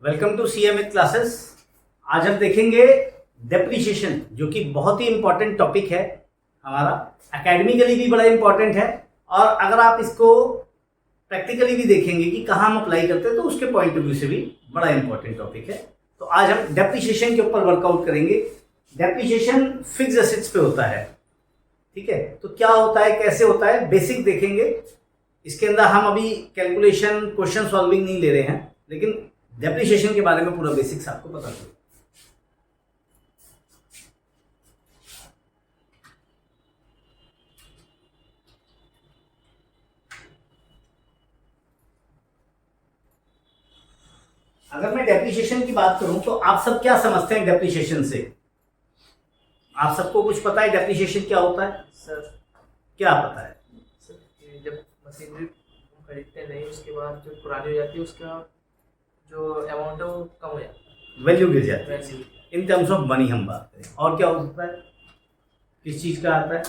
Welcome to CMA classes. आज हम देखेंगे डेप्रिसिएशन, जो कि बहुत ही इंपॉर्टेंट टॉपिक है हमारा। एकेडमिकली भी बड़ा इंपॉर्टेंट है, और अगर आप इसको प्रैक्टिकली भी देखेंगे कि कहाँ हम अप्लाई करते हैं तो उसके पॉइंट ऑफ व्यू से भी बड़ा इंपॉर्टेंट टॉपिक है। तो आज हम डेप्रिसिएशन के ऊपर वर्कआउट करेंगे। डेप्रिसिएशन फिक्स एसेट्स पे होता है, ठीक है। तो क्या होता है, कैसे होता है, बेसिक देखेंगे। इसके अंदर हम अभी कैलकुलेशन, क्वेश्चन सॉल्विंग नहीं ले रहे हैं, लेकिन डेप्रिसिएशन के बारे में पूरा बेसिक्स आपको पता चले। अगर मैं डेप्रिसिएशन की बात करूं तो आप सब क्या समझते हैं डेप्रिसिएशन से? आप सबको कुछ पता है डेप्रिसिएशन क्या होता है? सर क्या पता है? सर जब मशीनरी हम खरीदते नहीं, उसके बाद जो पुरानी हो जाती है उसका जो अमाउंट है वो कम हो जाता है, वैल्यू गिर जाती है। Value. In terms of money हम बात करें। और क्या हो सकता है, किस चीज का आता है?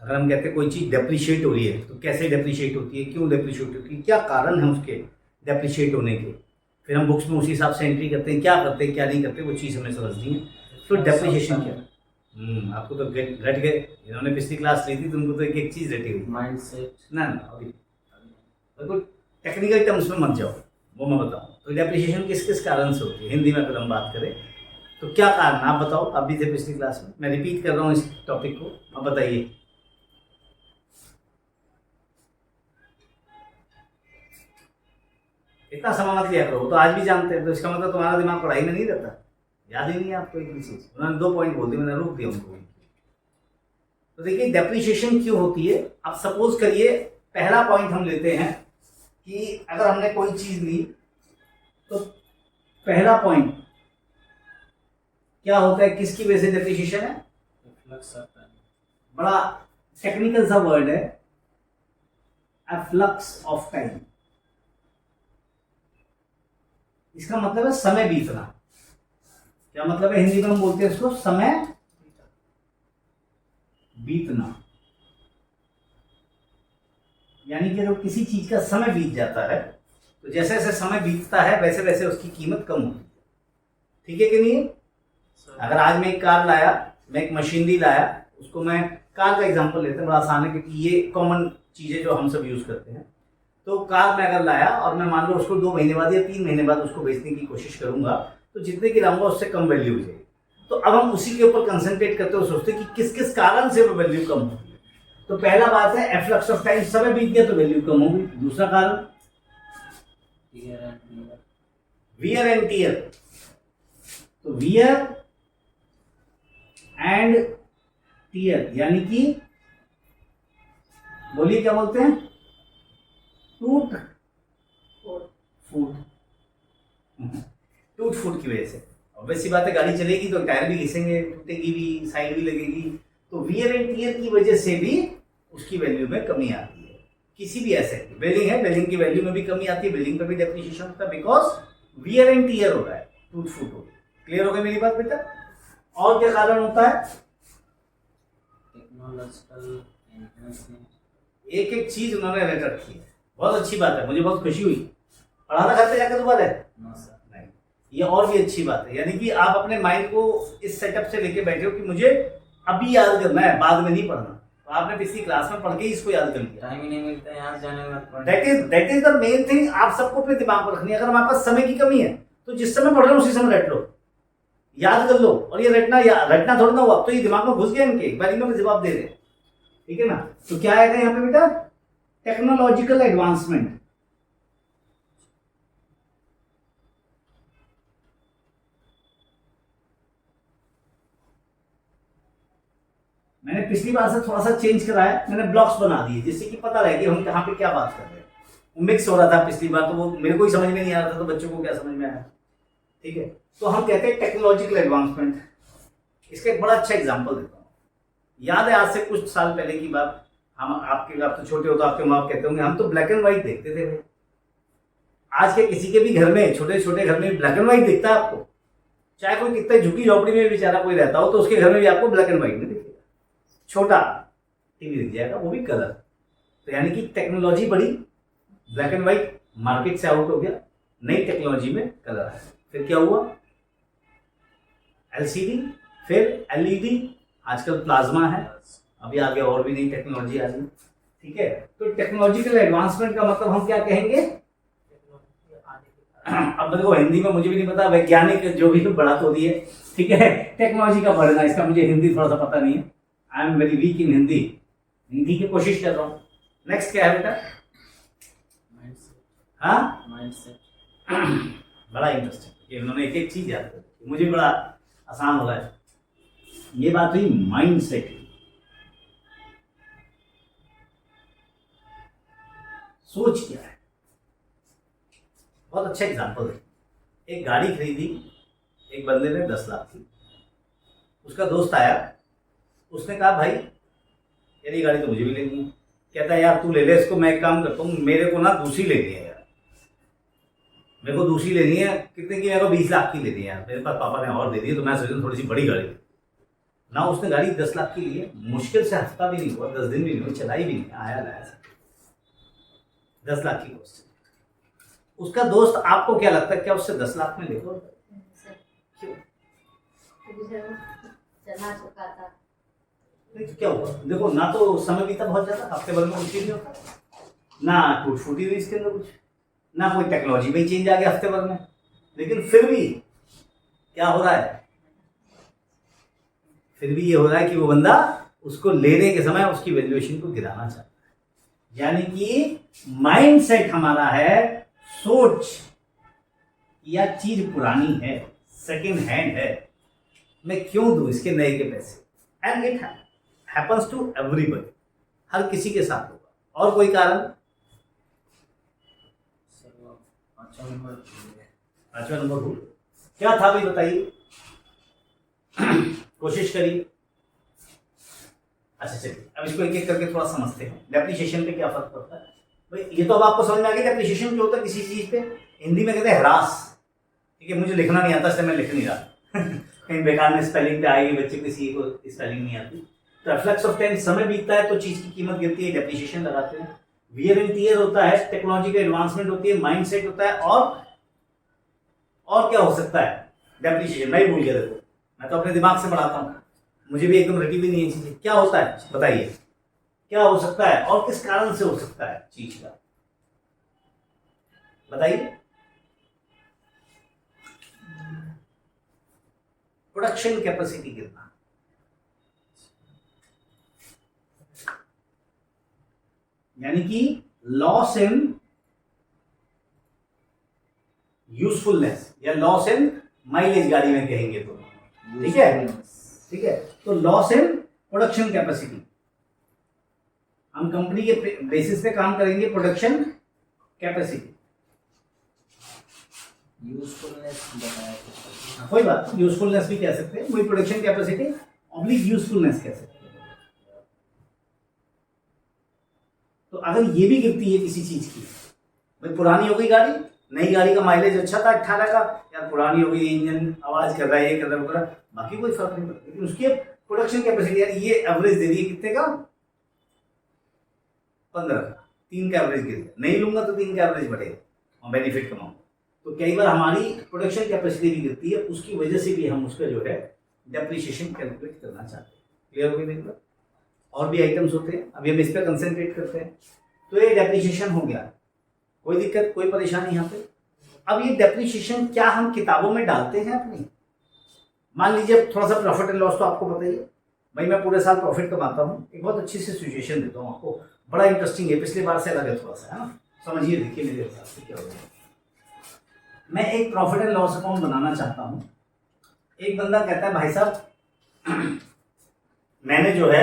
अगर हम कहते हैं कोई चीज डेप्रिशिएट हो रही है तो कैसे डेप्रिशिएट होती है, क्यों डेप्रिशिएट होती है, क्या कारण है उसके डेप्रिशिएट होने के। फिर हम बुक्स में उसी हिसाब से एंट्री करते हैं, क्या करते हैं क्या नहीं करते, वो चीज़ हमें समझनी है। तो डेप्रिसिएशन क्या? आपको तो रट गए, इन्होंने पिछली क्लास ली थी, तुमको तो एक एक चीज़ रटी हुई। माइंडसेट ना अभी बिल्कुल टेक्निकल टर्म्स में मत जाओ, वो मैं बताऊँ। तो डेप्रिसिएशन किस किस कारण से होती है, हिंदी में अगर हम बात करें तो क्या कारण, आप बताओ। आप भी थे पिछली क्लास में, मैं रिपीट कर रहा हूँ इस टॉपिक को, आप बताइए। इतना समय मत लिया करो, तो आज भी जानते हैं, तो इसका मतलब तुम्हारा दिमाग पढ़ाई में नहीं रहता, याद ही नहीं है आपको एक भी चीज। उन्होंने 2 पॉइंट बोल दिए, मैंने रोक दिया उनको। तो देखिए डेप्रिसिएशन क्यों होती है। अब सपोज करिए पहला पॉइंट हम लेते हैं कि अगर हमने कोई चीज ली तो पहला पॉइंट क्या होता है, किसकी वजह से डेप्रिसिएशन है? बड़ा टेक्निकल सा वर्ड है, एफ्लक्स ऑफ टाइम। इसका मतलब है समय बीतना। क्या मतलब है हिंदी में हम बोलते हैं इसको, समय बीतना। यानी कि जब किसी चीज का समय बीत जाता है तो जैसे जैसे समय बीतता है वैसे वैसे उसकी कीमत कम होती है, ठीक है कि नहीं? अगर आज मैं एक कार लाया, मैं एक मशीनरी लाया, उसको मैं कार का एग्जांपल लेते हैं, बड़ा आसान है क्योंकि ये कॉमन चीजें जो हम सब यूज करते हैं। तो कार मैं अगर लाया और मैं मान लो उसको 2 महीने बाद या 3 महीने बाद उसको बेचने की कोशिश करूंगा, तो जितने की लाऊंगा उससे कम वैल्यू हो जाएगी। तो अब हम उसी के ऊपर कंसंट्रेट करते हो, सोचते कि किस किस कारण से वो वैल्यू कम होगी। तो पहला बात है एफ्लक्स ऑफ टाइम, समय बीत गया तो वैल्यू कम होगी। दूसरा कारण वियर एंड टियर। तो वियर एंड टियर यानी कि बोलिए क्या बोलते हैं, टूट फूट। टूट फूट की वजह से ऑब्वियस सी बात है, गाड़ी चलेगी तो टायर भी घिसेंगे, टूटेगी भी, साइड भी लगेगी। तो वियर एंड टियर की वजह से भी उसकी वैल्यू में कमी आती है। किसी भी एसेट की बिल्डिंग है, बिल्डिंग की वैल्यू में भी कमी आती है, बिल्डिंग पर भी डेप्रिसिएशन होता है, बिकॉज वियर एंड टियर हो रहा है, टूट फूट हो। क्लियर हो गई मेरी बात बेटा? और क्या कारण होता है? टेक्नोलॉजिकल। एक एक चीज उन्होंने रट रखी है, बहुत अच्छी बात है, मुझे बहुत खुशी हुई। पढ़ाना घर पे जाकर दोबारा है नहीं, ये और भी अच्छी बात है। यानी कि आप अपने माइंड को इस सेटअप से लेके बैठे हो कि मुझे अभी याद करना है, बाद में नहीं पढ़ना। तो आपने पिछली क्लास में पढ़ के इसको याद कर लिया। टाइम ही नहीं मिलता है यहाँ से जाने में। That is the main thing, आप सबको अपने दिमाग पर रखनी है। अगर हमारे पास समय की कमी है तो जिस समय पढ़ रहे हो उसी समय रट लो, याद कर लो। और ये रटना थोड़ा ना हुआ, तो ये दिमाग में घुस गया इनके, एक बार इनमें जवाब दे रहे हैं, ठीक है ना? तो क्या आएगा यहाँ पे बेटा? Technological advancement. मैंने पिछली बार से थोड़ा सा चेंज कराया, मैंने ब्लॉक्स बना दिए जिससे कि पता रहे कि हम कहाँ पे क्या बात कर रहे हैं। वो मिक्स हो रहा था पिछली बार, तो वो मेरे को ही समझ में नहीं आ रहा था, तो बच्चों को क्या समझ में आया, ठीक है? तो हम कहते हैं टेक्नोलॉजिकल एडवांसमेंट। इसका एक बड़ा अच्छा एग्जाम्पल देता हूँ। याद है आज से कुछ साल पहले की बात, हम आप तो छोटे हो तो आपके माँ बाप कहते होंगे हम तो ब्लैक एंड व्हाइट देखते थे भाई। आज के किसी के भी घर में, छोटे छोटे घर में ब्लैक एंड व्हाइट दिखता है आपको? चाहे कोई कितने झुकी झोपड़ी में बेचारा कोई रहता हो, तो उसके घर में भी आपको ब्लैक एंड व्हाइट में दिखेगा। छोटा टीवी दिख जाएगा, वो भी कलर। तो यानी कि टेक्नोलॉजी बढ़ी, ब्लैक एंड व्हाइट मार्केट से आउट हो गया, नई टेक्नोलॉजी में कलर आया। फिर क्या हुआ, एलसीडी, फिर एलईडी, आजकल प्लाज्मा है, अभी आगे और भी नई टेक्नोलॉजी आ गई। ठीक है, तो टेक्नोलॉजिकल एडवांसमेंट का मतलब हम क्या कहेंगे? अब देखो हिंदी में मुझे भी नहीं पता, वैज्ञानिक जो भी तो बढ़ा तो दिए, ठीक है, टेक्नोलॉजी का बढ़ना, इसका मुझे हिंदी थोड़ा सा पता नहीं है, आई एम वेरी वीक इन हिंदी, हिंदी की कोशिश कर रहा हूँ। नेक्स्ट क्या है बेटा? हाँ, बड़ा इंटरेस्टिंग, ये उन्होंने एक एक चीज याद कर दी, मुझे बड़ा आसान हो रहा है। ये बात हुई माइंड सेट की। सोच क्या है? बहुत अच्छा एग्जांपल है। एक गाड़ी खरीदी एक बंदे ने 10 लाख की, उसका दोस्त आया, उसने कहा भाई यार ये गाड़ी तो मुझे भी लेनी है। कहता है यार तू ले ले इसको, मैं एक काम करता हूँ, मेरे को ना दूसरी लेनी है यार, मेरे को दूसरी लेनी है। कितने की? मेरे को 20 लाख की लेनी है यार, मेरे पास पापा ने और दे दी, तो मैं सोचा थोड़ी सी बड़ी गाड़ी ना। उसने गाड़ी 10 लाख की ली है, मुश्किल से हफ्ता भी नहीं हुआ, 10 दिन भी नहीं हुआ, चलाई भी नहीं, आया लाया 10 लाख की कॉस्ट। उसका दोस्त, आपको क्या लगता है क्या उससे 10 लाख में लेगा? क्यों? चला चुका था। नहीं तो क्या हुआ? देखो ना तो समय बीता बहुत ज्यादा, हफ्ते भर में कुछ नहीं होता, ना टूट फूटी हुई इसके अंदर कुछ, ना कोई टेक्नोलॉजी में चेंज आ गया हफ्ते भर में, लेकिन फिर भी क्या हो रहा है? फिर भी ये हो रहा है कि वो बंदा उसको लेने के समय उसकी वैल्यूएशन को गिराना चाहता है। यानी कि माइंड सेट हमारा है, सोच या चीज पुरानी है, सेकेंड हैंड है, मैं क्यों दूं इसके नए के पैसे? And it happens to everybody, हर किसी के साथ होगा। और कोई कारण? पांचवा नंबर भूल क्या था भाई, बताइए, कोशिश करिए। अच्छा चलिए, अब इसको एक एक करके थोड़ा समझते हैं। डेप्रिसिएशन पे क्या फर्क पड़ता है भाई? ये तो अब आपको समझ में आ गया डेप्रिसिएशन क्या होता है किसी चीज पे। हिंदी में कहते हैं ह्रास, ठीक है, मुझे लिखना नहीं आता इसलिए मैं लिख नहीं रहा कहीं बेकार में स्पेलिंग पे आएगी, बच्चे किसी को स्पेलिंग नहीं आती। तो रिफ्लेक्स ऑफ टाइम, समय बीतता है तो चीज की कीमत गिरती है, डेप्रिसिएशन लगाते हैं। वियर एंड टियर होता है, टेक्नोलॉजी का एडवांसमेंट होती है, माइंड सेट होता है, और क्या हो सकता है? डेप्रिसिएशन। मैं ही भूल गया, देखो मैं तो अपने दिमाग से बढ़ाता हूँ, मुझे भी एकदम रटी भी नहीं है चीजें। क्या होता है बताइए, क्या हो सकता है और किस कारण से हो सकता है चीज का? बताइए। प्रोडक्शन कैपेसिटी गिरना, यानी कि लॉस इन यूजफुलनेस या लॉस इन माइलेज गाड़ी में कहेंगे तो, ठीक है, ठीक है। तो लॉस इन प्रोडक्शन कैपेसिटी, हम कंपनी के बेसिस पे काम करेंगे, प्रोडक्शन कैपेसिटी। यूजफुलनेस बताया, कोई बात, यूजफुलनेस भी कह सकते हैं, वही प्रोडक्शन कैपेसिटी ऑब्लिक यूजफुलनेस कह सकते हैं। तो अगर ये भी गिरती है किसी चीज की, भाई पुरानी हो गई गाड़ी, नई गाड़ी का माइलेज अच्छा था 18 का, यार पुरानी हो गई, इंजन आवाज कर रहा है, ये कर रहा है, बाकी कोई फर्क नहीं पड़ता, लेकिन उसकी प्रोडक्शन कैपेसिटी, यार ये एवरेज दे दी है कितने का? 15 का, 3 का एवरेज गिर गया, नहीं लूंगा तो 3 का एवरेज बढ़ेगा और बेनिफिट कमाऊंगा। तो कई बार हमारी प्रोडक्शन कैपेसिटी भी गिरती है, उसकी वजह से भी हम उसका जो है डेप्रिसिएशन कैलकुलेट करना चाहते हैं। क्लियर हो गई मेरी बात? और भी आइटम्स होते हैं, अभी हम इस पर कंसेंट्रेट करते हैं। तो ये डेप्रिसिएशन हो गया, कोई दिक्कत कोई परेशानी यहाँ पे? अब ये डेप्रिसिएशन क्या हम किताबों में डालते हैं अपनी? मान लीजिए थोड़ा सा प्रॉफिट एंड लॉस तो आपको पता ही है, भाई मैं पूरे साल प्रॉफिट कमाता हूँ। एक बहुत अच्छी सी सिचुएशन देता हूँ आपको, बड़ा इंटरेस्टिंग है, पिछले बार से अलग है थोड़ा सा, है ना? समझिए, देखिए मेरे हिसाब से क्या होगा। मैं एक प्रॉफिट एंड लॉस अकाउंट बनाना चाहता हूँ। एक बंदा कहता है भाई साहब मैंने जो है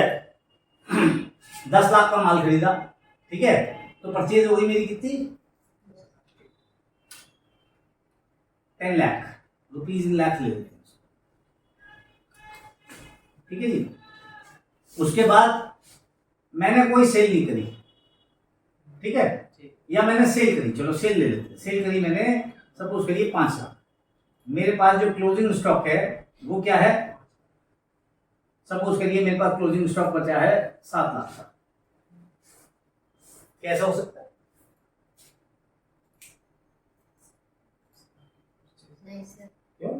10 लाख का माल खरीदा, ठीक है, तो परचेज हो गई मेरी कितनी? 10 लाख रुपीज इन लाख ले लेते हैं, ठीक है जी। उसके बाद मैंने कोई सेल नहीं करी, ठीक है, या मैंने सेल करी, चलो सेल ले लेते हैं, सेल करी मैंने, सपोज करिए 5 लाख। मेरे पास जो क्लोजिंग स्टॉक है वो क्या है? सपोज करिए मेरे पास क्लोजिंग स्टॉक बचा है 7 लाख का। कैसा हो सकता है? नहीं सर। क्यों?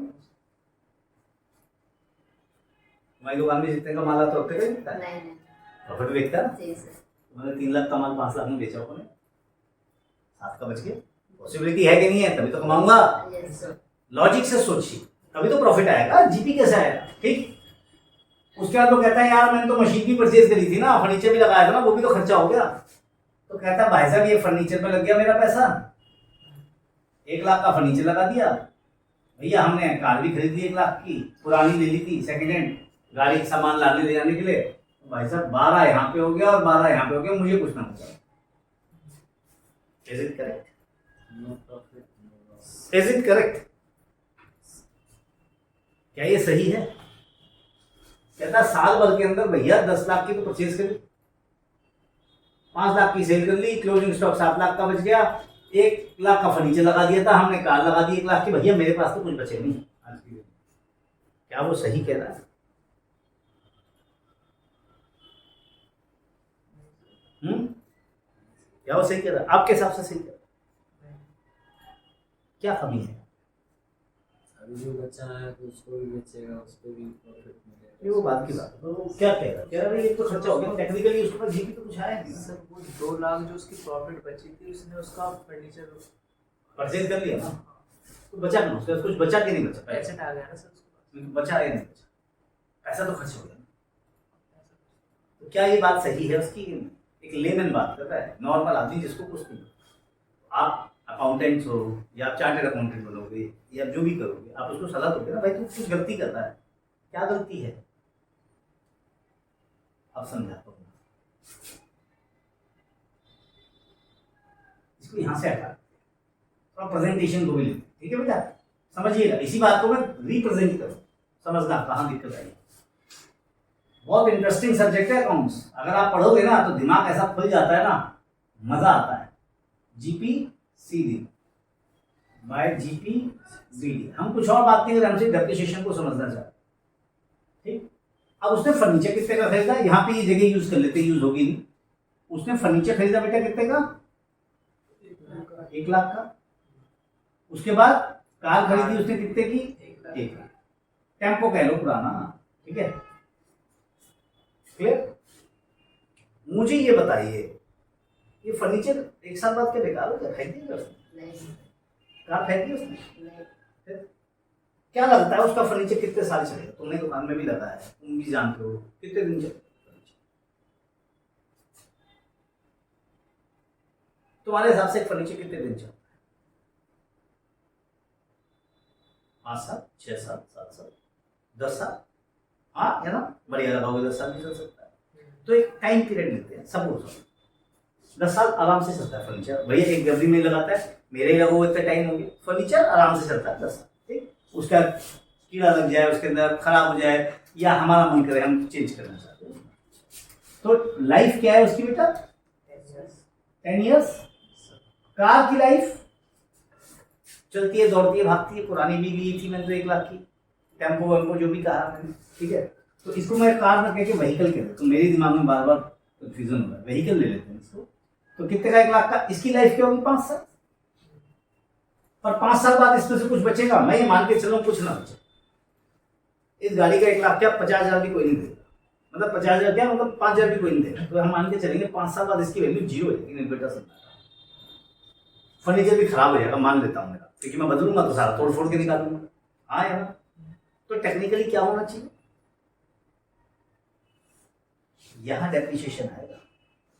हमारी दुकान में जितने का माल आता है उतने का ही बिकता है, नहीं नहीं प्रॉफिट बिकता है। जी सर। मैंने 3 लाख का माल 5 लाख में बेचा होगा, 7 का बच गया। पॉसिबिलिटी है कि नहीं है? तभी तो कमाऊंगा। Yes sir. लॉजिक से सोचिए, तभी तो प्रॉफिट आएगा। जीपी कैसे आएगा? ठीक। उसके बाद वो कहता है यार मैंने तो मशीन भी परचेज करी थी ना, फर्नीचर भी लगाया था ना, वो भी तो खर्चा हो गया। तो कहता है भाई साहब ये फर्नीचर पे लग गया मेरा पैसा, 1 लाख का फर्नीचर लगा दिया भैया। हमने कार भी खरीद ली 1 लाख की, पुरानी ले ली थी सेकेंड हैंड, गाड़ी सामान लाने ले जाने के लिए। तो भाई साहब 12 यहाँ पे हो गया और 12 यहाँ पे हो गया, मुझे कुछ ना होगा। Is it correct? No profit no loss. Is it correct? क्या ये सही है? कहता साल भर के अंदर भैया 10 लाख की तो परचेज करी, 5 लाख की सेल कर ली, क्लोजिंग स्टॉक 7 लाख का बच गया, 1 लाख का फर्नीचर लगा दिया था हमने, कार लगा दी 1 लाख की। भैया मेरे पास तो कुछ बचे नहीं आज की डेट में। क्या वो सही कह रहा है? क्या वो सही कह रहा है? आपके हिसाब से सही कह रहा है? क्या कमी है? अभी जो बच्चा है तो उसको भी बेचेगा, उसको भी प्रॉफिट मिलेगा। ये वो बात की बात है। तो वो क्या कह रहा है? कह रहा है ये तो खर्चा हो गया, टेक्निकली उसके पास जीपी तो कुछ आया नहीं, सर वो 2 लाख जो उसकी प्रॉफिट बची थी उसने उसका फर्नीचर परचेज कर लिया ना, तो बचा नहीं, उसके पास कुछ बचा कि नहीं बचा? पैसा एसेट आ गया ना सर उसके पास। बचा है नहीं बचा, पैसा तो खर्च हो गया। तो क्या ये बात सही है उसकी? एक लेमन बात कर रहा है, नॉर्मल आदमी जिसको कुछ नहीं। आप अकाउंटेंट्स हो या आप चार्टर्ड अकाउंटेंट बनोगे या जो भी करोगे, आप उसको सलाह दोगे ना भाई तू कुछ गलती कर रहा है, क्या गलती है? आप समझाता हूँ इसको, यहाँ से हटा थोड़ा प्रेजेंटेशन को भी लेते, ठीक है बेटा? समझिएगा, इसी बात को मैं रिप्रेजेंट करूँ, समझना कहाँ दिक्कत आई। बहुत इंटरेस्टिंग सब्जेक्ट है अकाउंट्स, अगर आप पढ़ोगे ना तो दिमाग ऐसा खुल जाता है ना, मजा आता है। GP CD by GP BD. हम कुछ और बात नहीं कर रहे, हम सिर्फ डेप्रिसिएशन को समझना चाहते हैं, ठीक? अब उसने फर्नीचर कितने का खरीदा? यहाँ पे ये जगह यूज कर लेते, यूज होगी नहीं। उसने फर्नीचर खरीदा बेटा कितने का? 1 लाख का। उसके बाद कार खरीदी उसने कितने की? 1 लाख। टेम्पो कह लो पुराना, ठीक है? क्लियर? मुझे ये बताइए, ये फर्नीचर एक साल बाद क्या बेकार हो गया? फेंक दिया उसने? नहीं कार फेंक दी उसने? नहीं फिर क्या लगता है उसका फर्नीचर कितने साल चलेगा? तुमने दुकान में भी लगाया है, तुम भी जानते हो कितने दिन चलेगा? तुम्हारे हिसाब से फर्नीचर कितने दिन चलता है? 5 साल, 6 साल, 7 साल, 10 साल? हाँ है ना, बढ़िया लगाओगे 10 साल भी चल सकता है। तो एक टाइम पीरियड लेते हैं, सपोज 10 साल आराम से चलता है फर्नीचर। भैया एक गैलरी में लगाता है, मेरे ही लगो इतना टाइम हो गया, फर्नीचर आराम से चलता है 10 साल, ठीक? उसका कीड़ा लग जाए, उसके अंदर खराब हो जाए, या हमारा मन करे हम चेंज करना चाहते हैं, तो लाइफ क्या है उसकी बेटा? 10 ईयर्स। कार की लाइफ चलती है, दौड़ती है, भागती है। पुरानी भी ली थी मैंने तो 1 लाख की, टेम्पो वेम्पो जो भी कहा मैंने, ठीक है? तो इसको मैं कार ना कह के व्हीकल कह, तो मेरे दिमाग में बार बार कंफ्यूजन हो रहा है, व्हीकल ले लेते हैं इसको। तो कितने का 1 लाख का? इसकी लाइफ क्या होगी? 5 साल। पर 5 साल बाद इसमें से कुछ बचेगा? मैं ये मान के चलूं कुछ ना बचे। इस गाड़ी का 1 लाख क्या 50,000 भी कोई नहीं देगा, मतलब 50,000 क्या, मतलब 5,000 भी कोई नहीं देगा। तो हम मान के चलेंगे 5 साल बाद इसकी वैल्यू 0 है, लेकिन बेटा समझा फर्नीचर भी खराब हो जाएगा, मान लेता हूँ मेरा, क्योंकि मैं बदलूंगा तो सारा तोड़ फोड़ के निकालूंगा। हाँ यार, तो टेक्निकली क्या होना चाहिए? यहाँ डेप्रिसिएशन आएगा।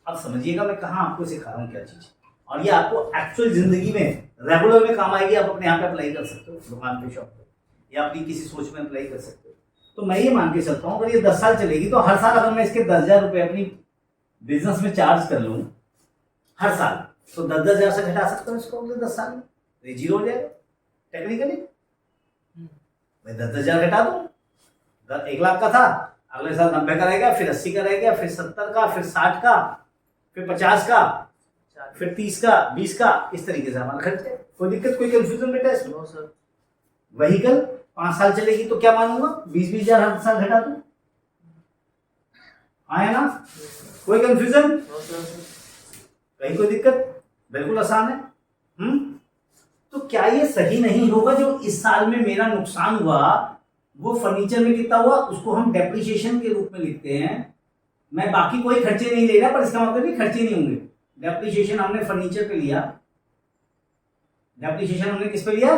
अब समझिएगा मैं कहाँ आपको सिखा रहा हूँ क्या चीज, और ये आपको एक्चुअल जिंदगी में रेगुलर में काम आएगी। आप अपने यहाँ पे अप्लाई कर सकते हो, दुकान पे, शॉप पे, या अपनी किसी सोच में अप्लाई कर सकते हो। तो मैं ये मान के चलता हूँ अगर ये 10 साल चलेगी तो हर साल अगर मैं इसके 10,000 रुपये अपनी बिजनेस में चार्ज कर लूँ हर साल, तो 10,000 से घटा सकता हूँ इसको अगले 10 साल में, तो ये 0 हो जाएगा टेक्निकली। मैं 10,000 घटा दूँ, 1 लाख का था, अगले साल 90 का रहेगा, फिर 80 का रहेगा, फिर 70 का, फिर 60 का, फिर 50 का, फिर 30 का, 20 का, इस तरीके से हमारा खर्च है। कोई दिक्कत, कोई कंफ्यूजन बेटा इसमें? No sir. व्हीकल 5 साल चलेगी तो क्या मानूंगा? 20,000 हर साल घटा दूं, आया ना? कोई कंफ्यूजन? No sir. कहीं कोई दिक्कत? बिल्कुल आसान है। तो क्या ये सही नहीं होगा जो इस साल में मेरा नुकसान हुआ वो फर्नीचर में कितना हुआ उसको हम डेप्रिसिएशन के रूप में लिखते हैं। मैं बाकी कोई खर्चे नहीं ले रहा, पर इसका मतलब भी खर्चे नहीं होंगे। डेप्रिसिएशन हमने फर्नीचर पे लिया, डेप्रिसिएशन हमने किस पे लिया?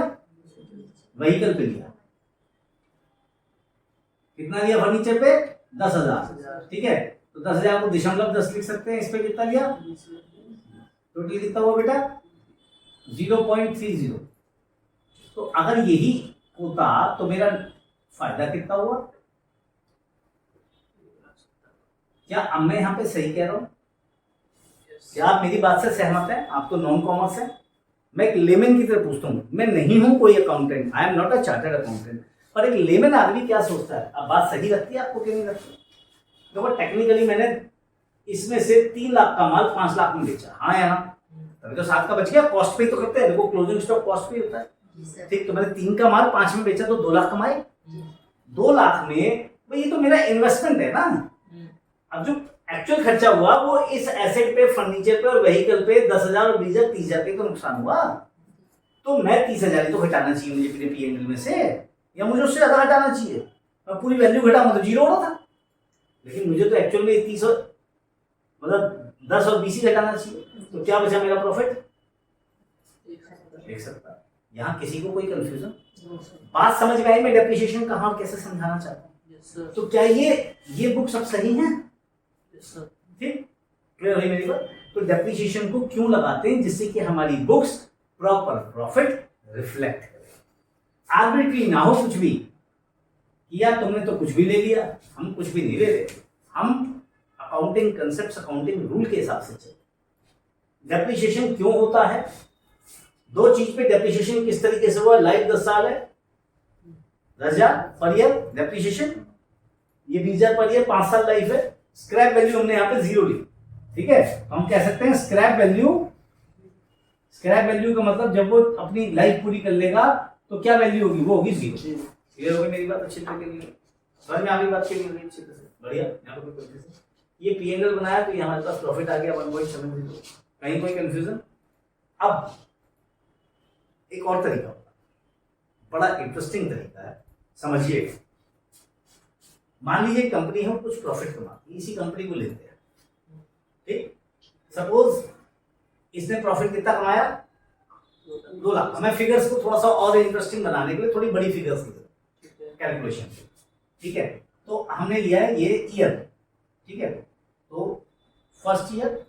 व्हीकल पे लिया। कितना लिया फर्नीचर पे? 10,000। ठीक है, तो 10,000 को दशमलव 10 लिख सकते हैं। इस पे कितना लिया? टोटल कितना हुआ बेटा? 0.30। तो अगर यही होता तो मेरा फायदा कितना हुआ? क्या अब मैं यहाँ पे सही कह रहा हूं? क्या आप मेरी बात से सहमत हैं? आप तो नॉन कॉमर्स हैं, मैं एक लेमन की तरह पूछता हूँ। मैं नहीं हूं कोई accountant, I am not a chartered accountant, पर एक लेमन आदमी क्या सोचता है? अब बात सही लगती है आपको कि नहीं लगती? देखो टेक्निकली मैंने इसमें से 3 लाख का माल 5 लाख में बेचा, हाँ या ना? तभी तो 7 का बच गया। कॉस्ट पे तो करते हैं, देखो क्लोजिंग स्टॉक कॉस्ट पे होता है। ठीक, तो मैंने 3 का माल 5 में बेचा तो 2 लाख कमाए। 2 लाख में भाई ये तो मेरा इन्वेस्टमेंट है ना। अब जो एक्चुअल खर्चा हुआ वो इस एसेट पे, फर्नीचर पे और व्हीकल पे 10,000 और 20,000 30,000 का नुकसान हुआ। तो मैं 30,000 तो घटाना चाहिए मुझे अपने पीएनएल में से, या मुझे उससे ज्यादा घटाना चाहिए? मैं पूरी वैल्यू घटाऊंगा तो 0 हो रहा था, लेकिन मुझे तो एक्चुअल में 30 और मतलब 10 और 20 ही घटाना चाहिए। तो क्या बचा मेरा प्रॉफिट? देख सकता है। यहाँ किसी को कोई कंफ्यूजन? बात समझ में आई? मैं डेप्रिसिएशन कहाँ और कैसे समझाना चाहता हूँ। तो क्या ये बुक सब सही है? ठीक, क्लियर हुई मेरी बात? तो डेप्रिसिएशन को क्यों लगाते हैं? जिससे कि हमारी बुक्स प्रॉपर प्रॉफिट रिफ्लेक्ट करे, आर्बिट्री ना हो कुछ भी। या तुमने तो कुछ भी ले लिया, हम कुछ भी नहीं ले रहे, हम अकाउंटिंग कंसेप्ट, अकाउंटिंग रूल के हिसाब से चले। डेप्रिसिएशन क्यों होता है? 2 चीज पे डेप्रिसिएशन किस तरीके से हुआ? लाइफ 10 साल है, 10,000 पर ईयर डेप्रिसिएशन, ये 20,000 पर ईयर 5 साल लाइफ है। स्क्रैप वैल्यू हमने यहाँ पे 0 ली, ठीक है, तो हम कह सकते हैं स्क्रैप वैल्यू का मतलब जब वो अपनी लाइफ पूरी कर लेगा तो क्या वैल्यू होगी? वो होगी 0। क्लियर होगी मेरी बात? अच्छी तरह के समझ में आ गई बात के लिए? अच्छी तरह से, बढ़िया। यहाँ पे ये पीएनएल बनाया तो ये हमारे पास प्रॉफिट आ गया 1.70। कहीं कोई कंफ्यूजन? अब एक और तरीका होता है, बड़ा इंटरेस्टिंग तरीका है, समझिए। मान लीजिए कंपनी है, कुछ प्रॉफिट कमाती है, इसी कंपनी को लेते हैं, ठीक। सपोज इसने प्रॉफिट कितना कमाया? 2 लाख। हमें फिगर्स को थोड़ा सा और इंटरेस्टिंग बनाने के लिए थोड़ी बड़ी फिगर्स की कैलकुलेशन, ठीक है। तो हमने लिया है ये ईयर, ठीक है। तो first year,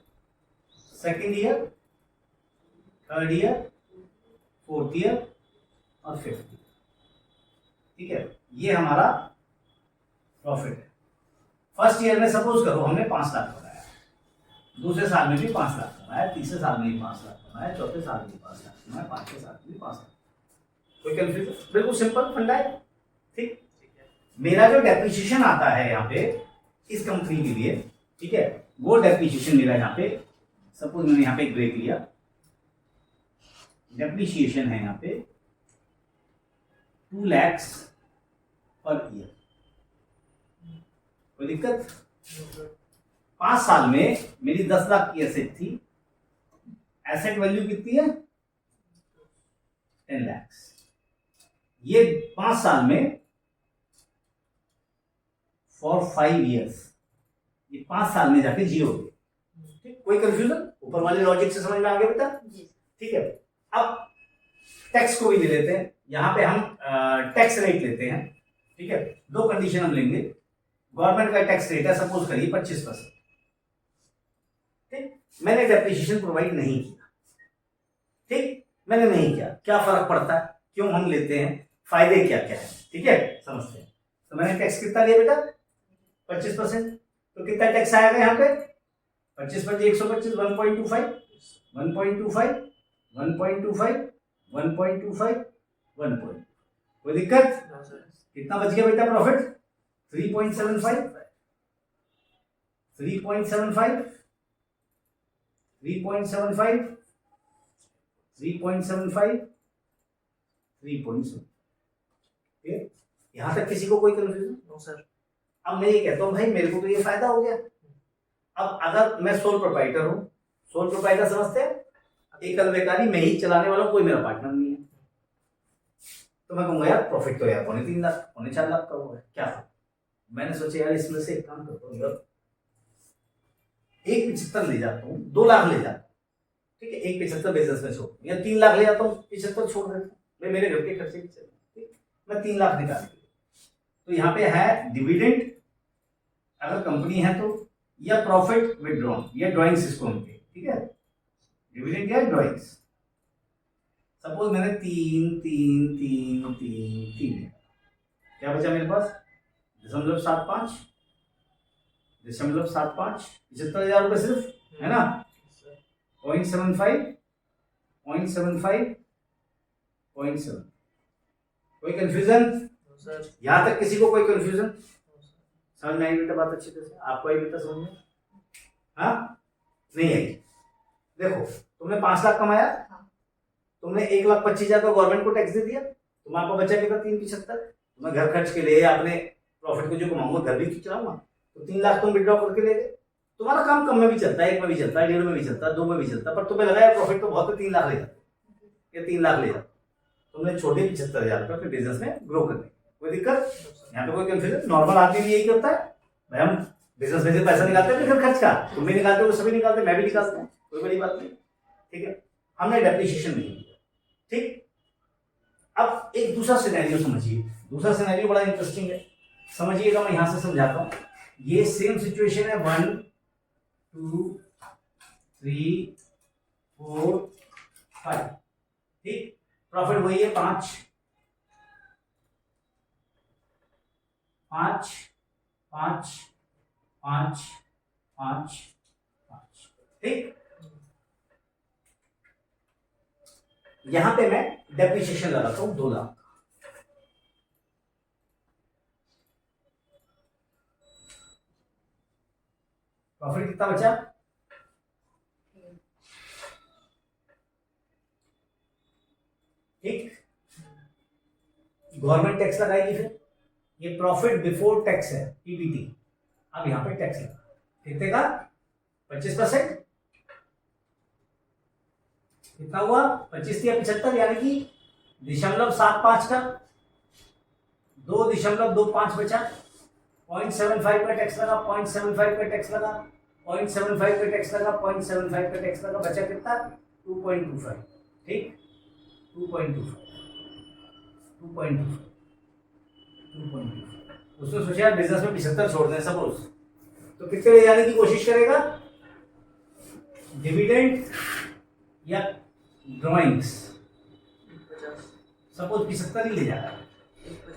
second year, third year, fourth year और फिफ्थ ईयर, ठीक है। ये हमारा प्रॉफिट है। फर्स्ट ईयर में सपोज करो हमने 5 लाख कमाया, दूसरे साल में भी 5 लाख कमाया, तीसरे साल में भी 5 लाख कमाया, चौथे साल में भी 5 लाख कमाया, पांचवें साल में भी 5 लाख। कोई कंफ्यूजन? बिल्कुल सिंपल फंडा है, ठीक। मेरा जो डेप्रिसिएशन आता है यहाँ पे इस कंपनी के लिए, ठीक है, वो डेप्रिसिएशन मेरा यहाँ पे, सपोज मैंने यहाँ पे एक ब्रेक लिया, डेप्रिसिएशन है यहाँ पे 2 लाख पर ईयर। कोई दिक्कत? 5 साल में मेरी 10 लाख की एसेट थी, एसेट वैल्यू कितनी है? 10 लाख। ये 5 साल में फॉर 5 ईयर्स, ये 5 साल में जाके 0 हो गए, ठीक। कोई कंफ्यूजन? ऊपर वाले लॉजिक से समझ में आ गया बेटा? ठीक है। अब टैक्स को भी ले लेते हैं, यहां पे हम टैक्स रेट लेते हैं, ठीक है। 2 कंडीशन हम लेंगे। गवर्नमेंट का टैक्स रेट है सपोज करिए 25%, ठीक। मैंने डेप्रिसिएशन प्रोवाइड नहीं किया, ठीक, मैंने नहीं किया। क्या फर्क पड़ता है? क्यों हम लेते हैं? फायदे क्या क्या है, ठीक है, समझते हैं। तो मैंने टैक्स कितना लिया बेटा? 25%। तो कितना टैक्स आएगा यहाँ पे? 25 × 125, 1.25, 1.25, 1.25, 1.25, 1. कोई दिक्कत? कितना बच गया बेटा प्रॉफिट? 3.75, 3.75, 3.75, 3.75, 3.7। यहां तक किसी को कोई कंफ्यूजन? No sir. अब मैं ये कहता हूं भाई मेरे को तो ये फायदा हो गया। अब अगर मैं सोल प्रोप्राइटर हूं, सोल प्रोप्राइटर समझते हैं, एकल बेकारी, मैं ही चलाने वाला हूं, कोई मेरा पार्टनर नहीं है, तो मैं कहूँगा यार प्रॉफिट तो यार 3.5 लाख 4.5 लाख का हुआ है, क्या था? मैंने सोचा यार इसमें से एक काम करता हूँ यार, 1.75 ले जाता हूँ, 2 लाख ले जाता हूँ, ठीक है, 1.75 बिजनेस में छोड़, या 3 लाख ले जाता हूँ, 75 छोड़ देता हूँ, भाई मेरे घर के खर्चे भी चल, ठीक, मैं 3 लाख निकाल के, तो यहाँ पे है डिविडेंड अगर कंपनी है तो, या प्रॉफिट विदड्रॉन, या ड्रॉइंग्स इसको हम कहते हैं, ठीक है, डिविडेंड या ड्रॉइंग्स। सपोज मैंने 3 क्या बचा मेरे पास 0.75 75,000 रुपये सिर्फ, है ना, 0.75 कोई कंफ्यूजन? No sir. यहाँ तक किसी को कोई कंफ्यूजन समझ में आई बेटा? बात अच्छी तरह से आपको आई बेटा समझ में? हाँ नहीं आई? देखो तुमने 5 लाख कमाया, तुमने 1,25,000 का गवर्नमेंट को टैक्स दे दिया, तुम्हारा बचा कितना 3.75, तुम्हें घर खर्च के लिए अपने प्रॉफिट को जो कमाऊंगा घर भी चलाऊंगा, तो 3 लाख तुम विड्रॉ करके ले गए। तुम्हारा काम कम में भी चलता है, 1 में भी चलता है, 1.5 में भी चलता है, 2 में भी चलता है, पर तुम्हें लगा यार प्रॉफिट तो बहुत है, 3 लाख ले जाते या 3 लाख ले जाते, तुमने छोटे 75,000 रुपये अपने बिजनेस में ग्रो करने, कोई दिक्कत? यहाँ पे कोई कंफ्यूजन? नॉर्मल आदमी भी यही करता है, भाई हम बिजनेस में से पैसा निकालते हैं फिर खर्च का, तुम भी निकालते हो, सभी निकालते हैं, मैं भी निकालता हूँ, कोई बड़ी बात नहीं, ठीक है, हमने डेप्रिसिएशन नहीं किया, ठीक। अब एक दूसरा सिनेरियो समझिए, दूसरा सिनेरियो बड़ा इंटरेस्टिंग है, समझिएगा, मैं यहां से समझाता हूं। ये सेम सिचुएशन है 1 2 3 4 5, ठीक, प्रॉफिट वही है 5 5 5 5 5 5, ठीक। यहां पे मैं डेप्रिसिएशन लगाता हूं 2 लाख, प्रॉफिट कितना बचा? ठीक, गवर्नमेंट टैक्स लगाएगी, फिर ये प्रॉफिट बिफोर टैक्स है, पीबीटी, अब यहां पे टैक्स लगा, कितने का? 25%, कितना हुआ? 25 या 75, यानी कि 0.75 का 2.25 बचा, 0.75 का टैक्स लगा, 0.75 का टैक्स लगा, 0.75 का टैक्स लगा, 0.75 का टैक्स लगा, बचा कितना? 2.25, ठीक, 2.25 उसने सोचा यार बिजनेस में 75 छोड़ दें सपोज, तो कितने ले जाने की कोशिश करेगा? डिविडेंड या ड्रॉइंग्स, सपोज 75 ही ले जा रहा है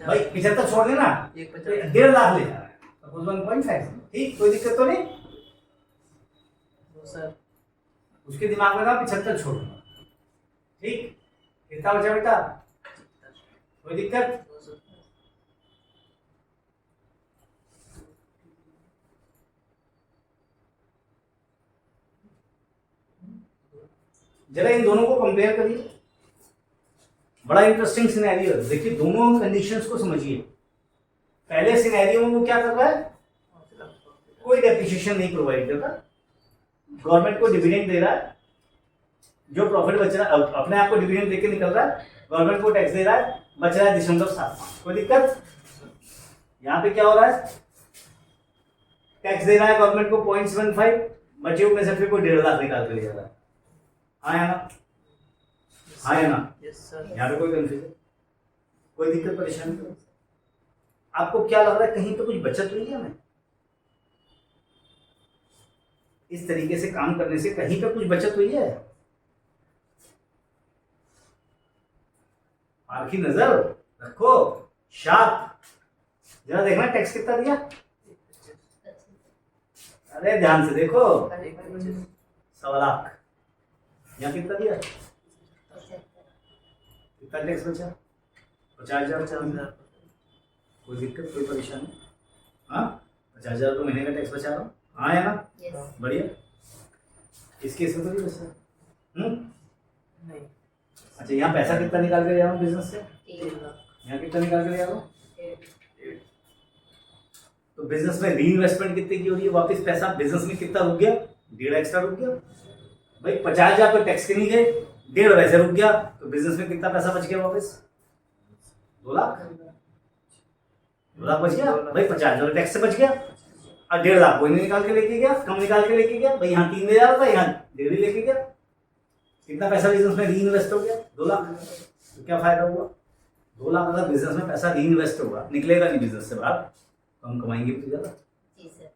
भाई, 75 छोड़ देना, 1.5 लाख ले जा रहा है, सपोज 1.5, ठीक, कोई दिक्कत तो नहीं सर। उसके दिमाग में था 75 छोड़ दूंगा, ठीक, कितना बचा बेटा? कोई दिक्कत? जरा इन दोनों को कंपेयर करिए, बड़ा इंटरेस्टिंग सिनेरियो है, देखिए दोनों कंडीशंस को समझिए। पहले सिनेरियो में वो क्या कर रहा है? कोई डेप्रिसिएशन नहीं प्रोवाइड करता, गवर्नमेंट को डिविडेंड दे रहा है, जो प्रॉफिट बच रहा है अपने आप को डिविडेंड देके निकल रहा है, गवर्नमेंट को टैक्स दे रहा है, बच रहा है 0.75, कोई दिक्कत? यहाँ पे क्या हो रहा है? टैक्स दे रहा है गवर्नमेंट को 0.75, बचे हुए में से फिर कोई 1.5 लाख निकाल के ले जा रहा है, हाँ या ना? हाँ या ना? Yes sir. यहाँ पे कोई कंफ्यूजन, कोई दिक्कत परेशानी? आपको क्या लग रहा है कहीं पे कुछ बचत हुई है? हमें इस तरीके से काम करने से कहीं पे कुछ बचत हुई है? आखिर नजर रखो, शार्प, जरा देखना टैक्स कितना दिया, अरे ध्यान से देखो, 1.25 लाख, यहाँ कितना दिया? कितना टैक्स बचा? 50,000। कोई दिक्कत, कोई परेशानी? हाँ, 50,000 तो महीने का टैक्स बचा रहा हूँ, हाँ या ना? बढ़िया, इस केस में तो नहीं बचा। नहीं। अच्छा, यहाँ पैसा कितना निकाल के ले जा रहा हूँ बिजनेस से? 1 लाख। यहाँ कितना निकाल के ले जा रहा हूँ? तो बिजनेस में री इन्वेस्टमेंट कितने की हो रही है? वापस पैसा बिजनेस में कितना रुक गया? 1.5 एक्स्ट्रा रुक गया भाई, 50,000 तो टैक्स के नहीं गए, 1.5 वैसे रुक गया, तो बिजनेस में कितना पैसा बच गया वापस? 2 लाख, 2 लाख बच गया भाई, 50,000 टैक्स से बच गया। और 1.5 लाख कोई नहीं निकाल के लेके गया, कम निकाल के लेके गया भाई, यहाँ 3 दे जा रहा था, यहाँ 1.5 लेके गया, कितना पैसा बिजनेस में री इन्वेस्ट हो गया, 2 लाख। तो क्या फायदा हुआ? 2 लाख अगर बिजनेस में पैसा री इन्वेस्ट होगा, निकलेगा नहीं बिजनेस से बाहर, तो हम कमाएंगे भी तो ज्यादा। जी सर।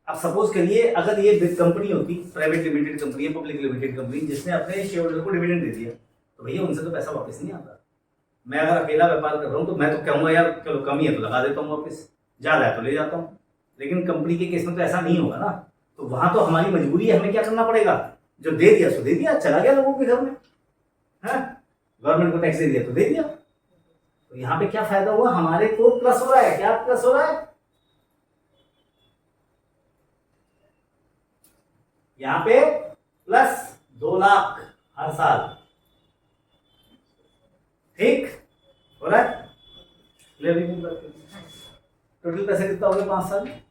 अब सपोज करिए अगर ये बिग कंपनी होती, प्राइवेट लिमिटेड कंपनी है, पब्लिक लिमिटेड कंपनी, जिसने अपने शेयर होल्डर को डिविडेंड दे दिया, तो भैया उनसे तो पैसा वापस नहीं आता। मैं अगर अकेला व्यापार कर रहा हूँ तो मैं तो कहूँगा यार चलो कम ही है तो लगा देता हूँ वापस, ज़्यादा है तो ले जाता हूँ। लेकिन कंपनी के केस में तो ऐसा नहीं होगा ना, तो वहाँ तो हमारी मजबूरी है, हमें क्या करना पड़ेगा, जो दे दिया सो दे दिया, चला गया लोगों के घर में, है गवर्नमेंट को टैक्स दे दिया तो दे दिया। तो यहाँ पे क्या फायदा हुआ, हमारे को प्लस हो रहा है। क्या प्लस हो रहा है? यहाँ पे प्लस 2 लाख हर साल, ठीक हो रहा है। टोटल पैसा कितना हो गया 5 साल में?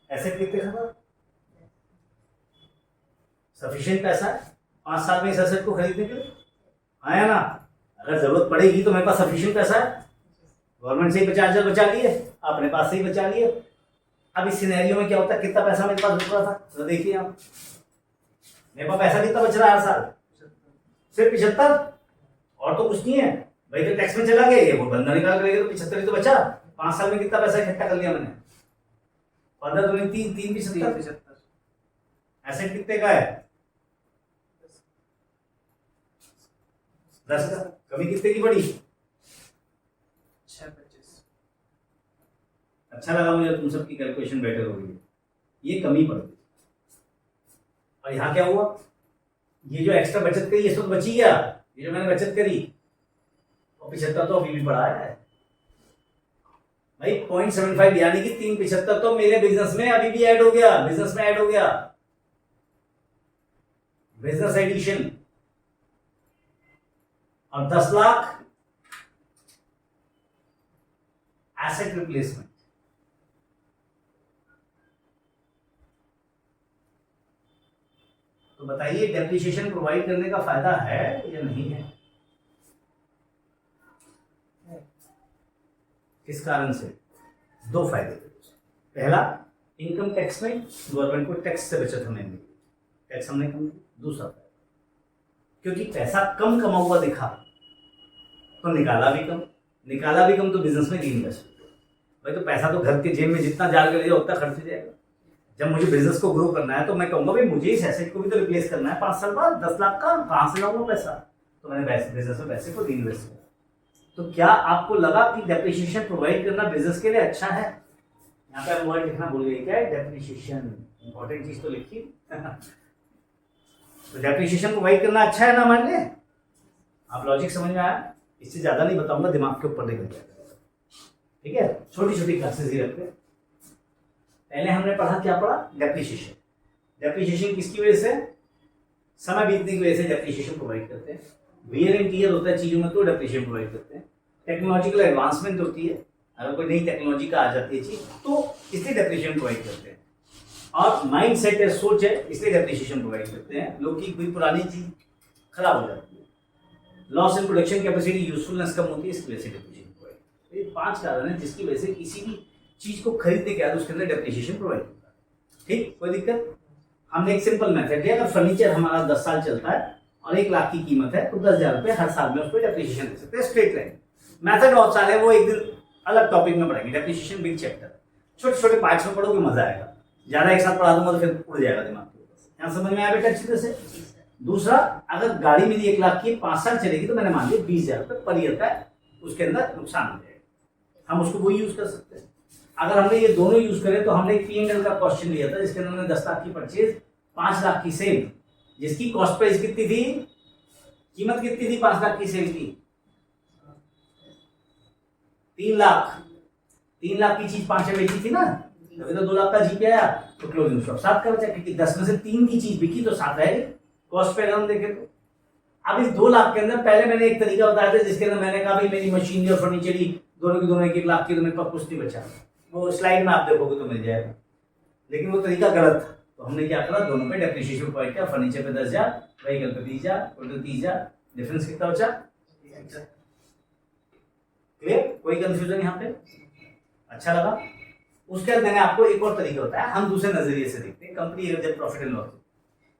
एसेट कितने खरीदा? सफिशिएंट पैसा है 5 साल में इस एसेट को खरीदने के लिए, आया ना। अगर जरूरत पड़ेगी तो मेरे पास सफिशिएंट पैसा है, गवर्नमेंट से ही 50,000 बचा लिए, अपने पास से ही बचा लिए। अब इस सिनेरियो में क्या होता है, कितना पैसा मेरे पास बच रहा था, तो देखिए आप, मेरे पास पैसा कितना बच रहा है हर साल, सिर्फ 75, और तो कुछ नहीं है भाई। तो टैक्स में चला गया, वो बंदा निकाल कर तो 75 ही तो बचा। 5 साल में कितना पैसा इकट्ठा कर लिया मैंने, 15 दूनी 3, 3 भी 70। एसेट कितने का है? 10 का। कमी कितने की पड़ी? 625। अच्छा लगा मुझे, तुम सबकी कैलकुलेशन बेटर हो गई है, ये कमी पड़ गई। और यहाँ क्या हुआ, ये जो एक्स्ट्रा बचत करी ये सब बची गया, ये जो मैंने बचत करी, और 75 तो अभी भी पड़ा है भाई। 0.75 यानी कि 375 तो मेरे बिजनेस में अभी भी ऐड हो गया, बिजनेस में ऐड हो गया, बिजनेस एडिशन। और 10 लाख एसेट रिप्लेसमेंट। तो बताइए डेप्रिसिएशन प्रोवाइड करने का फायदा है या नहीं है? किस कारण से? 2 फायदे। पहला, इनकम टैक्स में गवर्नमेंट को टैक्स से बचत हमें मिली, टैक्स हमने कम किया। दूसरा फायदा, क्योंकि पैसा कम कमा हुआ दिखा तो निकाला भी कम तो बिजनेस में रीइन्वेस्ट भाई। तो पैसा तो घर के जेब में जितना डाल के ले जाओ उतना खर्च हो जाएगा। जब मुझे बिजनेस को ग्रो करना है तो मैं कहूंगा भाई मुझे इस एसेट को भी तो रिप्लेस करना है 5 साल बाद, 10 लाख का कहां से लाऊंगा पैसा, तो मैंने बिजनेस में पैसे को रीइन्वेस्ट किया। तो क्या आपको लगा कि डेप्रिसिएशन प्रोवाइड करना बिजनेस के लिए अच्छा है? यहाँ पे वर्ड लिखना भूल गए, क्या है डेप्रिसिएशन, इंपॉर्टेंट चीज तो लिखी। तो डेप्रिसिएशन प्रोवाइड करना अच्छा है ना हमारे लिए? आप लॉजिक समझ में आया? इससे ज्यादा नहीं बताऊंगा, दिमाग के ऊपर निकल जाएगा, ठीक है। छोटी छोटी क्लासेस ही रखते हैं। पहले हमने पढ़ा, क्या पढ़ा? डेप्रिसिएशन। डेप्रिसिएशन किसकी वजह से? समय बीतने की वजह से डेप्रिसिएशन प्रोवाइड करते हैं। वियर एंड टियर होता है चीजों में तो डेप्रिसिएशन प्रोवाइड करते हैं। टेक्नोलॉजिकल एडवांसमेंट होती है, अगर कोई नई टेक्नोलॉजी का आ जाती है चीज तो इसलिए डेप्रिसिएशन प्रोवाइड करते हैं। और माइंड सेट है, सोच है, इसलिए डेप्रिसिएशन प्रोवाइड करते हैं। लोग की कोई पुरानी चीज खराब हो जाती है, loss in production capacity, usefulness कम होती है, इसकी वजह से डेप्रिसिएशन प्रोवाइड। ये 5 कारण है जिसकी वजह से किसी भी चीज को खरीदने के बाद उसके अंदर डेप्रिसिएशन प्रोवाइड होता है। ठीक, कोई दिक्कत? हमने एक सिंपल मेथड लिया, अगर फर्नीचर हमारा 10 साल चलता है और 1 लाख की कीमत है तो 10,000 रुपये हर साल में उसको डेप्रिसिएशन दे सकते हैं, स्ट्रेट लाइन। मेथड बहुत सारे है, वो एक दिन अलग टॉपिक में पढ़ेंगे। डेप्रिसिएशन बिग चैप्टर, छोटे छोटे पार्ट्स में पढ़ोगे मजा आएगा। ज्यादा एक साथ पढ़ा दूंगा तो फिर उड़ जाएगा दिमाग के ऊपर। यहाँ समझ में आया बेटा अच्छी तरह से? दूसरा, अगर गाड़ी मेरी 1 लाख की 5 साल चलेगी तो मैंने मान लिया 20,000 रुपये पर ईयर का उसके अंदर नुकसान हो जाएगा, हम उसको वही यूज कर सकते हैं। अगर हमने ये दोनों यूज करें तो हमने एक P&L का क्वेश्चन लिया था जिसके अंदर हमने 10 लाख की परचेज, 5 लाख की सेल, जिसकी कॉस्ट प्राइस कितनी थी, कीमत कितनी थी 5 लाख की सेल की? 3 लाख। 3 लाख की चीज 5 में बेची थी ना, तभी तो 2 लाख का जीपी आया। तो क्लोजिंग स्टॉक 7 का बचा, क्योंकि 10 में से 3 की चीज बिकी तो 7 रहेगी कॉस्ट पे अगर हम देखें तो। अब इस 2 लाख के अंदर पहले मैंने एक तरीका बताया था जिसके अंदर मैंने कहा भाई मेरी मशीनरी और फर्नीचर दोनों की दोनों 1 लाख की, तो मेरे पास कुछ नहीं बचा। वो स्लाइड में आप देखोगे तो मिल जाएगा, लेकिन वो तरीका गलत था। तो हमने क्या करा, दोनों पे डेप्रिसिएशन प्रोवाइड किया, फर्नीचर पे 10,000, व्हीकल पे 20,000, टोटल 30,000, डिफरेंस कितना बचा? क्लियर? कोई कंफ्यूजन यहाँ पे? अच्छा लगा? उसके बाद मैंने आपको एक और तरीका बताया, हम दूसरे नजरिए से देखते हैं कंपनी जब प्रॉफिट एंड लॉस।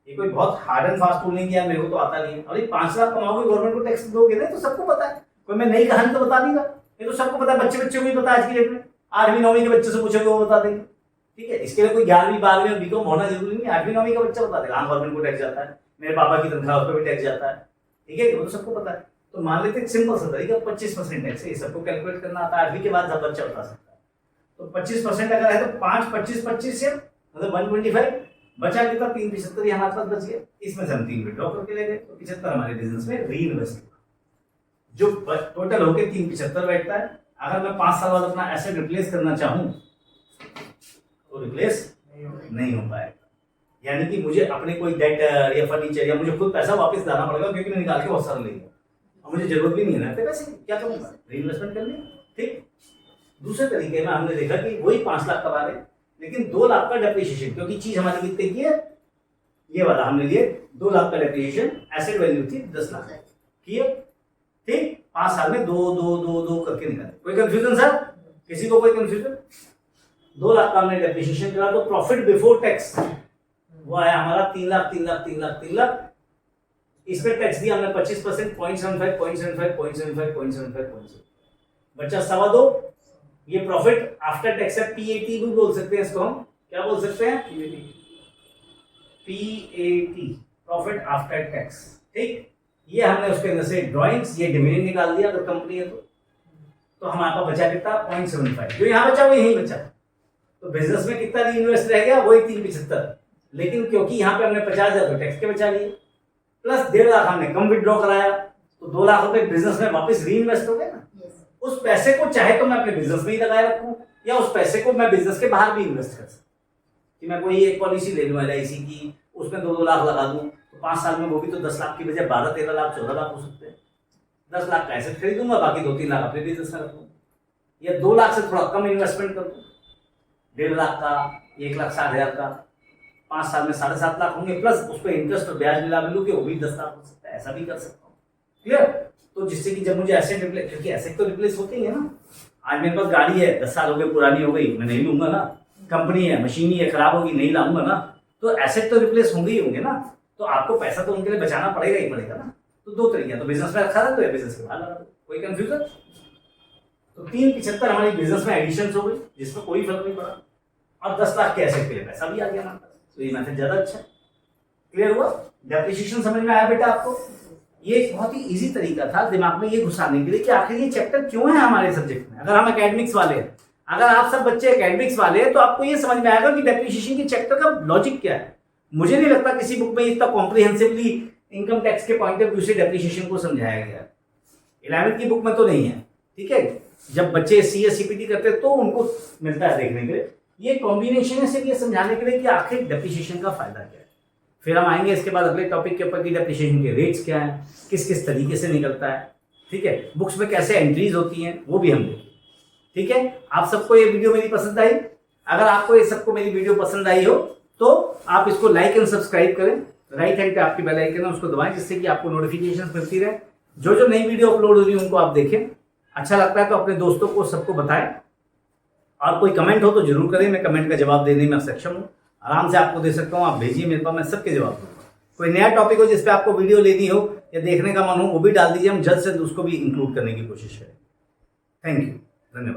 ये कोई बहुत हार्ड एंड फास्ट टूल नहीं किया, मेरे को तो आता नहीं है। और ये 5 लाख कमाओगे गवर्नमेंट को टैक्स दोगे ना, तो सबको पता है, कोई मैं नई कहानी तो बता दूंगा, ये तो सबको पता है, बच्चे को भी पता है। आज की डेट में 8वीं 9वीं के बच्चे से पूछोगे वो बता देंगे। ठीक है, इसके लिए कोई 11वीं 12वीं और बीकॉम होना जरूरी नहीं, 8वीं 9वीं का बच्चा बता देगा। हाँ, गवर्नमेंट को टैक्स जाता है, मेरे पापा की तनख्वाह उस पर भी टैक्स जाता है। ठीक है, वो तो सबको पता है। तो मान लेते हैं सिंपल सा तरीका, 25% टैक्स है, ये सबको कैलकुलेट करना आता है, 8वीं के बाद सब बच्चा बता सकता है। तो 25% अगर है तो 5 25 25 से मतलब 125 बचा, कितना? 375 हमारे पास बच गया। इसमें से हम 3 विड्रॉ करके ले गए, तो 75 हमारे बिजनेस में री इन्वेस्ट, जो टोटल होके 375 बैठता है। अगर मैं 5 साल बाद अपना एसेट रिप्लेस करना चाहूं तो रिप्लेस नहीं हो पाएगा, यानी कि मुझे अपने कोई डेट या फर्नीचर या मुझे खुद पैसा वापस लाना पड़ेगा, क्योंकि मैं निकाल के बहुत सारा ले गया और मुझे जरूरत भी नहीं है ना पैसे, क्या करूंगा? री इन्वेस्टमेंट कर लिया। ठीक, दूसरे तरीके में हमने देखा कि वही 5 लाख कमा रहे, लेकिन 2 लाख का डेप्रिसिएशन, क्योंकि चीज हमारी कितने की है, ये वाला हमने लिए 2 लाख का डेप्रिसिएशन, एसेट वैल्यू थी 10 लाख की है। ठीक, 5 साल में 2 2 2 2 करके निकाले। कोई कंफ्यूजन सर? किसी को कोई कंफ्यूजन? 2 लाख का हमने डेप्रिसिएशन करा, तो प्रॉफिट बिफोर टैक्स वो आया हमारा 3 लाख 3 लाख 3 लाख 3 लाख। इस पे टैक्स दिया हमने 25%, 0.75 बच्चा 2.25। ये प्रॉफिट आफ्टर टैक्स है, पीएटी भी बोल सकते हैं इसको हम, क्या बोल सकते हैं? PAT, profit after tax. ठीक, ये हमने उसके अंदर से ड्राइंग्स, ये डिविडेंड निकाल दिया अगर कंपनी है तो हमारे पास बचा कितना? 0.75। जो यहाँ बचा वो यही बचा, तो बिजनेस में कितना री इन्वेस्ट रह गया? वही 375, लेकिन क्योंकि यहाँ पे हमने 50,000 तो टैक्स के बचा लिए, प्लस 1.5 लाख हमने कम विड्रॉ कराया, तो 2 लाख रुपए बिजनेस में वापस री इन्वेस्ट हो गए ना। उस पैसे को चाहे तो मैं अपने बिजनेस में ही लगाए रखूं, या उस पैसे को मैं बिजनेस के बाहर भी इन्वेस्ट कर सकता हूं। कि मैं कोई एक पॉलिसी ले लूं LIC की, उसमें 2-2 लाख लगा दूं, तो 5 साल में वो भी तो 10 लाख की बजाय 12-13 लाख 14 लाख हो सकते हैं। 10 लाख का एसेट खरीदूंगा, बाकी 2-3 लाख अपने बिजनेस में रखूंगा, या 2 लाख से थोड़ा कम इन्वेस्टमेंट कर दूं, 1.5 लाख का, 1,60,000 का, 5 साल में 7.5 लाख होंगे, प्लस उस पर इंटरेस्ट और ब्याज मिला मिलू के वो भी 10 लाख हो सकता है, ऐसा भी कर सकता हूँ। क्लियर? तो जिससे कि जब मुझे एसेट रिप्लेस, क्योंकि एसेट तो रिप्लेस होते ही है ना। आज मेरे पास गाड़ी है, 10 साल हो गए, पुरानी हो गई, मैं नहीं लूंगा ना। कंपनी है, मशीनरी है, खराब होगी, नहीं लाऊंगा ना। तो एसेट तो रिप्लेस होंगे ही होंगे ना, तो आपको पैसा तो उनके लिए बचाना पड़ेगा ही पड़ेगा ना। तो 2 तरीके, तो बिजनेस में रखा था तो या बिजनेस के बाहर लगा दो। कोई कंफ्यूजन? तो 375 हमारी बिजनेस में एडिशन हो गई, जिसमें कोई फर्क नहीं पड़ा, और 10 लाख के एसेट के लिए पैसा भी आ गया हमारे पास। तो ये मेथड ज्यादा अच्छा है। क्लियर हुआ? डेप्रिसिएशन समझ में आया बेटा आपको? ये एक बहुत ही इजी तरीका था दिमाग में ये घुसाने के लिए कि आखिर ये चैप्टर क्यों है हमारे सब्जेक्ट में। अगर हम एकेडमिक्स वाले हैं, अगर आप सब बच्चे एकेडमिक्स वाले हैं, तो आपको ये समझ में आएगा कि डेप्रिसिएशन के चैप्टर का लॉजिक क्या है। मुझे नहीं लगता किसी बुक में इतना कॉम्प्रिहेंसिवली इनकम टैक्स के पॉइंट ऑफ व्यू से डेप्रिसिएशन को समझाया गया है। 11वीं की बुक में तो नहीं है। ठीक है, जब बच्चे CS CPT करते हैं तो उनको मिलता है देखने के लिए। ये कॉम्बिनेशन है सिर्फ ये समझाने के लिए कि आखिर डेप्रिसिएशन का फायदा क्या है। फिर हम आएंगे इसके बाद अगले टॉपिक के ऊपर कि डेप्रिसिएशन के रेट्स क्या हैं, किस किस तरीके से निकलता है। ठीक है, बुक्स में कैसे एंट्रीज होती हैं वो भी हम देखेंगे। ठीक है, आप सबको ये वीडियो मेरी पसंद आई? अगर आपको ये सबको मेरी वीडियो पसंद आई हो तो आप इसको लाइक एंड सब्सक्राइब करें। राइट हैंड पे आपकी बेल आइकन है, उसको दबाएं, जिससे कि आपको नोटिफिकेशन मिलती रहे। जो जो नई वीडियो अपलोड हो रही है उनको आप देखें। अच्छा लगता है तो अपने दोस्तों को सबको बताएं, और कोई कमेंट हो तो जरूर करें। मैं कमेंट का जवाब देने में सक्षम हूँ, आराम से आपको दे सकता हूँ। आप भेजिए मेरे पास, मैं सबके जवाब दूंगा। कोई नया टॉपिक हो जिस पे आपको वीडियो लेनी हो या देखने का मन हो वो भी डाल दीजिए, हम जल्द से उसको भी इंक्लूड करने की कोशिश करें। थैंक यू, धन्यवाद।